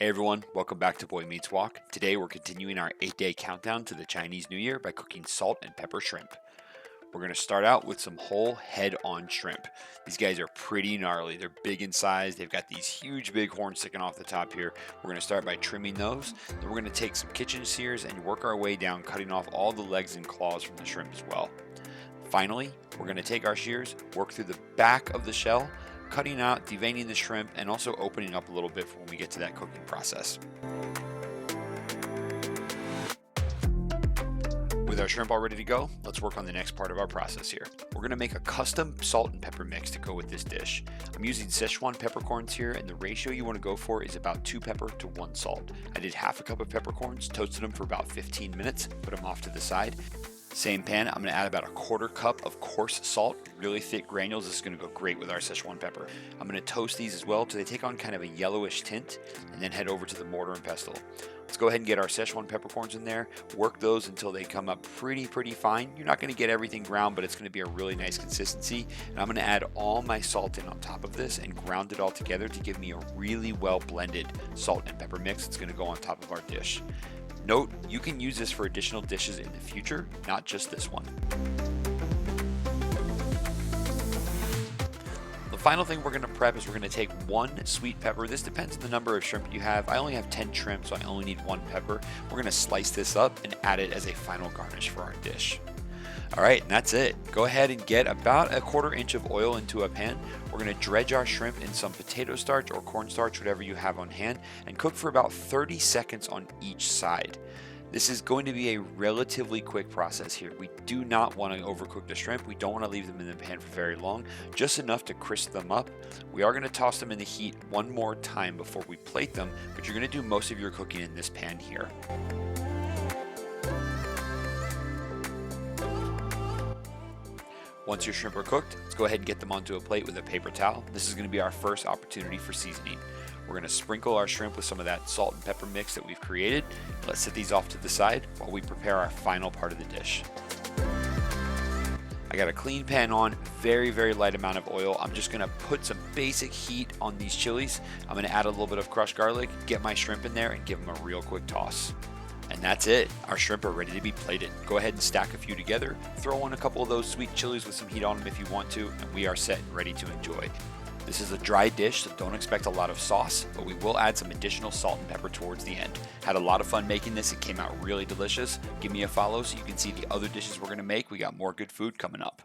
Hey everyone, welcome back to Boy Meets Walk. Today we're continuing our 8-day countdown to the Chinese New Year by cooking salt and pepper shrimp. We're going to start out with some whole head-on shrimp. These guys are pretty gnarly. They're big in size. They've got these huge big horns sticking off the top here. We're going to start by trimming those. Then we're going to take some kitchen shears and work our way down, cutting off all the legs and claws from the shrimp as well. Finally, we're going to take our shears, work through the back of the shell, cutting out, deveining the shrimp, and also opening up a little bit for when we get to that cooking process. With our shrimp all ready to go, let's work on the next part of our process here. We're gonna make a custom salt and pepper mix to go with this dish. I'm using Sichuan peppercorns here, and the ratio you wanna go for is about 2 pepper to 1 salt. I did half a cup of peppercorns, toasted them for about 15 minutes, put them off to the side. Same pan, I'm gonna add about a 1/4 cup of coarse salt, really thick granules. This is gonna go great with our Sichuan pepper. I'm gonna toast these as well till they take on kind of a yellowish tint, and then head over to the mortar and pestle. Let's go ahead and get our Sichuan peppercorns in there, work those until they come up pretty fine. You're not gonna get everything ground, but it's gonna be a really nice consistency. And I'm gonna add all my salt in on top of this and ground it all together to give me a really well blended salt and pepper mix that's gonna go on top of our dish. Note, you can use this for additional dishes in the future, not just this one. The final thing we're going to prep is we're going to take 1 sweet pepper. This depends on the number of shrimp you have. I only have 10 shrimp, so I only need 1 pepper. We're going to slice this up and add it as a final garnish for our dish. All right, and that's it. Go ahead and get about a 1/4 inch of oil into a pan. We're gonna dredge our shrimp in some potato starch or cornstarch, whatever you have on hand, and cook for about 30 seconds on each side. This is going to be a relatively quick process here. We do not want to overcook the shrimp. We don't want to leave them in the pan for very long, just enough to crisp them up. We are going to toss them in the heat one more time before we plate them, but you're going to do most of your cooking in this pan here. Once your shrimp are cooked, let's go ahead and get them onto a plate with a paper towel. This is going to be our first opportunity for seasoning. We're going to sprinkle our shrimp with some of that salt and pepper mix that we've created. Let's set these off to the side while we prepare our final part of the dish. I got a clean pan on, very light amount of oil. I'm just gonna put some basic heat on these chilies. I'm gonna add a little bit of crushed garlic, get my shrimp in there, and give them a real quick toss. And that's it. Our shrimp are ready to be plated. Go ahead and stack a few together, throw in a couple of those sweet chilies with some heat on them if you want to, and we are set and ready to enjoy. This is a dry dish, so don't expect a lot of sauce, but we will add some additional salt and pepper towards the end. Had a lot of fun making this. It came out really delicious. Give me a follow so you can see the other dishes we're gonna make. We got more good food coming up.